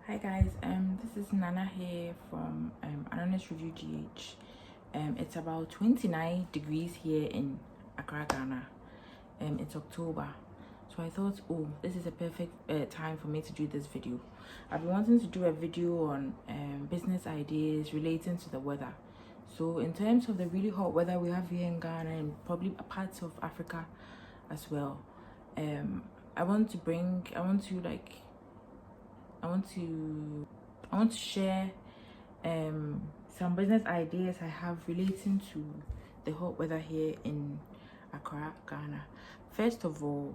Hi guys, this is Nana here from Anonymous Review GH. It's about 29 degrees here in Accra, Ghana. It's October, so I thought, oh, this is a perfect time for me to do this video. I've been wanting to do a video on business ideas relating to the weather. So in terms of the really hot weather we have here in Ghana and probably parts of Africa as well, I want to share some business ideas I have relating to the hot weather here in Accra, Ghana. First of all,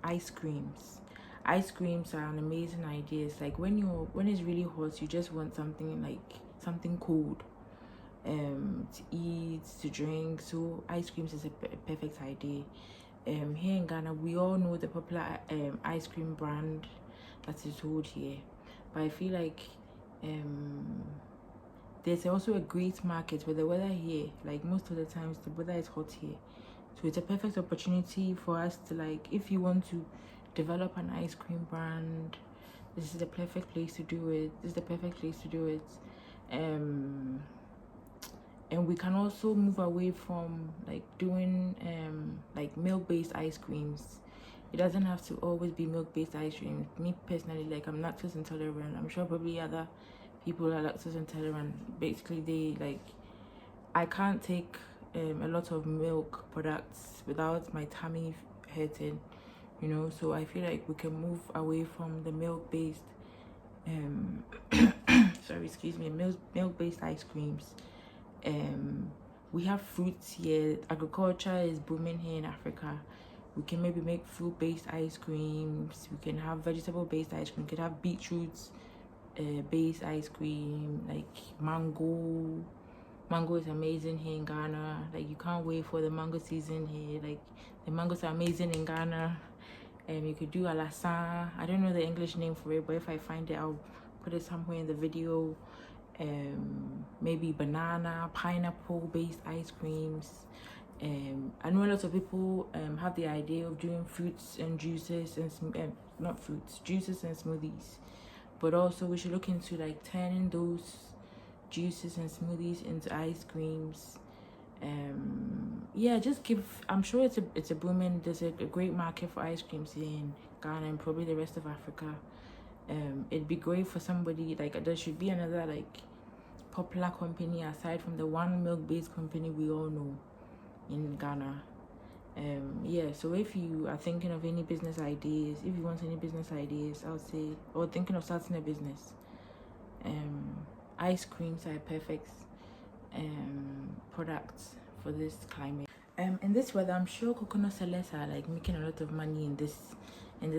ice creams. Ice creams are an amazing idea. It's like when it's really hot, you just want something cold to eat, to drink. So ice creams is a perfect idea. Here in Ghana, we all know the popular ice cream brand that is sold here, but I feel like there's also a great market with the weather here. Like most of the times the weather is hot here, so it's a perfect opportunity for us to, like, if you want to develop an ice cream brand, this is the perfect place to do it. And we can also move away from like doing like milk-based ice creams. It doesn't have to always be milk-based ice cream. Me personally, like, I'm lactose intolerant. I'm sure probably other people are lactose intolerant. Basically, I can't take a lot of milk products without my tummy hurting, you know. So I feel like we can move away from the milk-based sorry, excuse me, milk-based ice creams. We have fruits here. Agriculture is booming here in Africa. We can maybe make fruit-based ice creams. We can have vegetable-based ice cream. We can have beetroots based ice cream, like mango. Mango is amazing here in Ghana. Like, you can't wait for the mango season here. Like, the mangoes are amazing in Ghana. You could do alasan. I don't know the English name for it, but if I find it, I'll put it somewhere in the video. Maybe banana, pineapple based ice creams. I know a lot of people have the idea of doing fruits and juices and not fruits, juices and smoothies, but also we should look into like turning those juices and smoothies into ice creams. Yeah, I'm sure it's a booming, there's a great market for ice creams here in Ghana and probably the rest of Africa. It'd be great for somebody, like, there should be another like popular company aside from the one milk-based company we all know in Ghana. Yeah, so if you are thinking of any business ideas, if you want any business ideas, I would say, or thinking of starting a business, ice creams are a perfect products for this climate. In this weather, I'm sure coconut sellers are like making a lot of money in this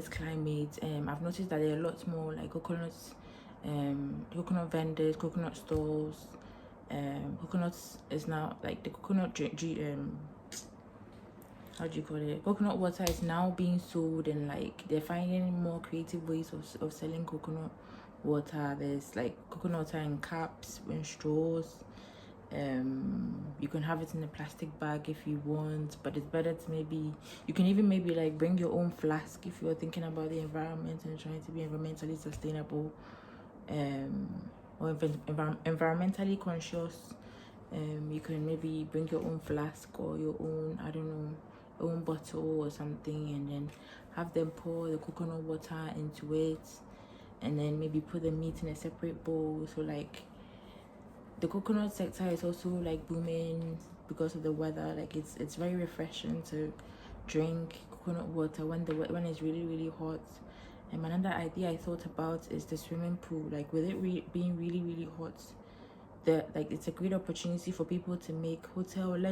climate. I've noticed that there are a lot more like coconut vendors, coconut stores. Coconuts is now like the coconut how do you call it, coconut water is now being sold, and like they're finding more creative ways of selling coconut water. There's like coconut water in cups, in straws. You can have it in a plastic bag if you want, but it's better to maybe, you can even maybe like bring your own flask if you're thinking about the environment and trying to be environmentally sustainable, or environmentally conscious. You can maybe bring your own flask or your own, I don't know, own bottle or something, and then have them pour the coconut water into it, and then maybe put the meat in a separate bowl. So like the coconut sector is also like booming because of the weather. Like it's very refreshing to drink coconut water when it's really hot. And another idea I thought about is the swimming pool. Like with it being really hot, it's a great opportunity for people to make hotel and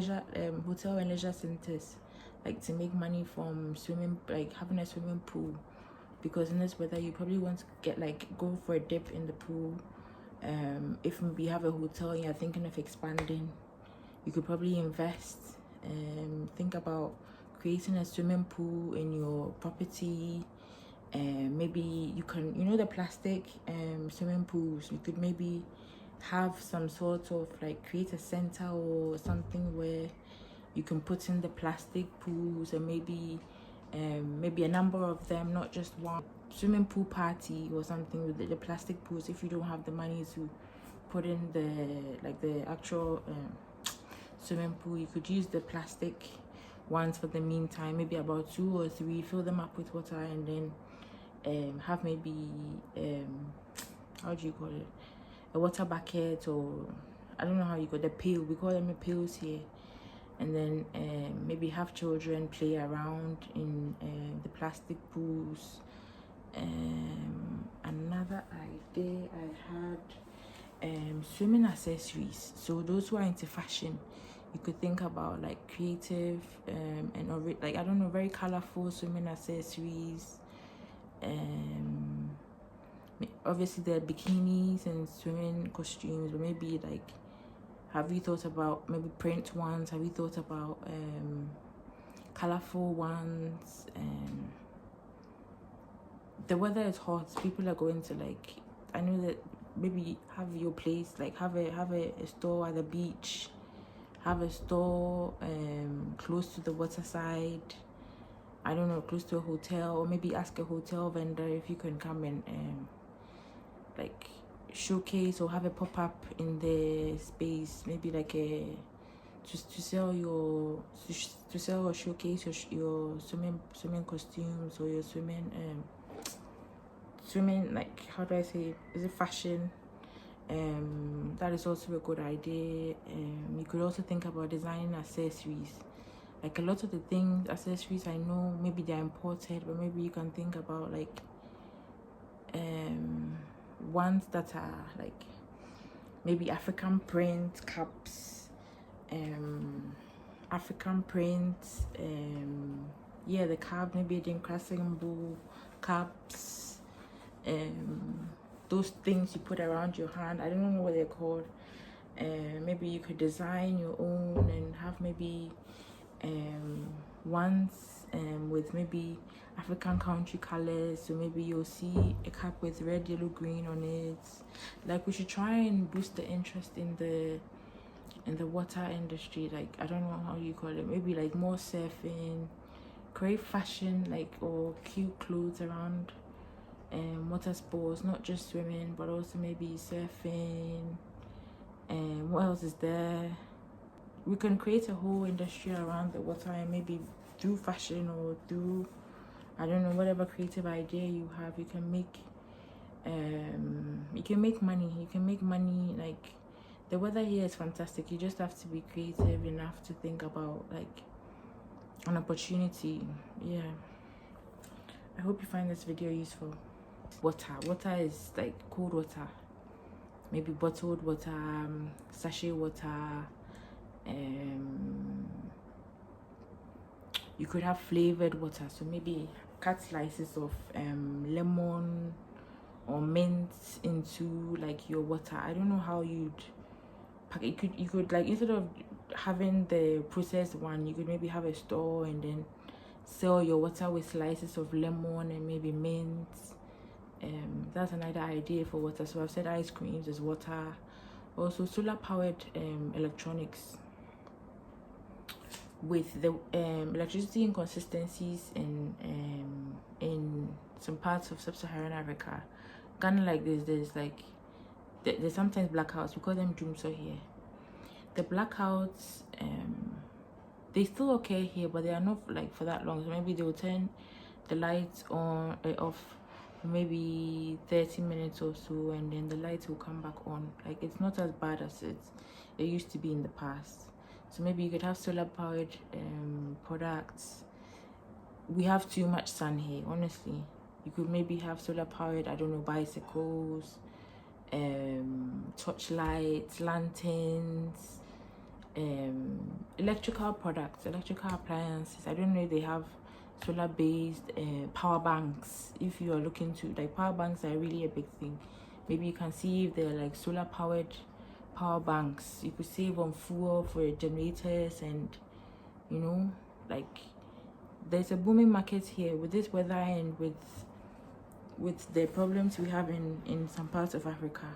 leisure centers, like to make money from swimming, like having a swimming pool, because in this weather you probably want to go for a dip in the pool. If we have a hotel and you're thinking of expanding, you could probably invest and think about creating a swimming pool in your property. Maybe you can, you know, the plastic swimming pools, you could maybe have some sort of like create a center or something where you can put in the plastic pools, and maybe a number of them, not just one. swimming pool party or something with the plastic pools. If you don't have the money to put in the actual swimming pool, you could use the plastic ones for the meantime. Maybe about 2 or 3, fill them up with water, and then have maybe how do you call it, a water bucket, or I don't know how you call the pail, we call them pails here. And then maybe have children play around in the plastic pools. Another idea I had, swimming accessories. So those who are into fashion, you could think about like creative and like, I don't know, very colorful swimming accessories. Obviously there are bikinis and swimming costumes, but maybe like, have you thought about maybe print ones? Have you thought about colorful ones? The weather is hot, people are going to, like, I know that maybe have your place, like have a store at the beach, have a store close to the water side, I don't know, close to a hotel, or maybe ask a hotel vendor if you can come and like showcase or have a pop-up in the space, maybe like a to sell or showcase your swimming costumes, or your swimming like, how do I say, is it fashion? That is also a good idea. You could also think about designing accessories. Like, a lot of the accessories I know, maybe they're imported, but maybe you can think about like ones that are like maybe African print caps, African print, yeah, the cap, maybe Dinkrasimbu caps, those things you put around your hand, I don't know what they're called. Maybe you could design your own and have maybe ones with maybe African country colors. So maybe you'll see a cap with red, yellow, green on it. Like, we should try and boost the interest in the water industry. Like, I don't know how you call it, maybe like more surfing, create fashion, like, or cute clothes around water sports, not just swimming, but also maybe surfing. What else is there? We can create a whole industry around the water, and maybe through fashion or through, I don't know, whatever creative idea you have, you can make money. You can make money. Like, the weather here is fantastic. You just have to be creative enough to think about like an opportunity. Yeah, I hope you find this video useful. Water is like cold water, maybe bottled water, sachet water. You could have flavored water, so maybe cut slices of lemon or mint into like your water. I don't know how you'd pack it. You could like, instead of having the processed one, you could maybe have a store and then sell your water with slices of lemon and maybe mint. That's another idea for water. So I've said ice creams is water. Also solar powered electronics. With the electricity inconsistencies in some parts of sub-Saharan Africa, Ghana, like this, there's sometimes blackouts. We call them Jumso here. The blackouts, they still occur here, but they are not like for that long. So maybe they will turn the lights on off maybe 30 minutes or so, and then the lights will come back on. Like, it's not as bad as it used to be in the past. So maybe you could have solar powered products. We have too much sun here, honestly. You could maybe have solar powered, I don't know, bicycles, torch lights, lanterns, electrical products, electrical appliances. I don't know if they have solar based power banks. If you are looking to, like, power banks are really a big thing. Maybe you can see if they're like solar powered power banks. You could save on fuel for generators, and you know, like, there's a booming market here with this weather and with the problems we have in some parts of Africa.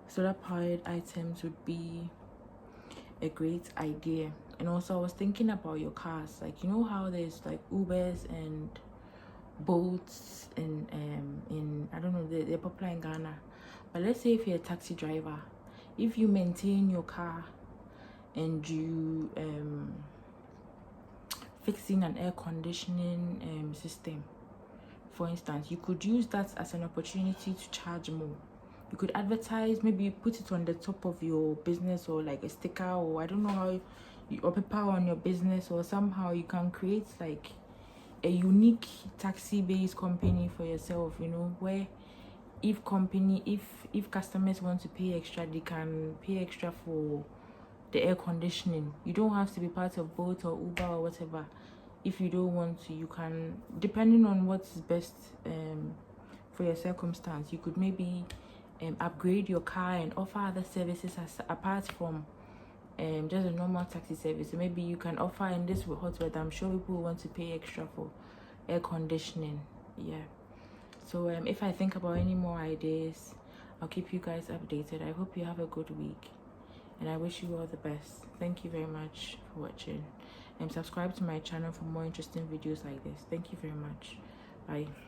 Solar powered items would be a great idea. And also, I was thinking about your cars. Like, you know how there's like Ubers and boats in I don't know, they're popular in Ghana. But let's say if you're a taxi driver, if you maintain your car and you fixing an air conditioning system, for instance, you could use that as an opportunity to charge more. You could advertise, maybe put it on the top of your business, or like a sticker, or I don't know how you, or paper on your business, or somehow you can create like a unique taxi based company for yourself, you know, where if customers want to pay extra, they can pay extra for the air conditioning. You don't have to be part of Bolt or Uber or whatever. If you don't want to, you can, depending on what's best for your circumstance, you could maybe upgrade your car and offer other services as apart from just a normal taxi service. So maybe you can offer, in this hot weather, I'm sure people want to pay extra for air conditioning. Yeah. So if I think about any more ideas, I'll keep you guys updated. I hope you have a good week, and I wish you all the best. Thank you very much for watching, and subscribe to my channel for more interesting videos like this. Thank you very much. Bye.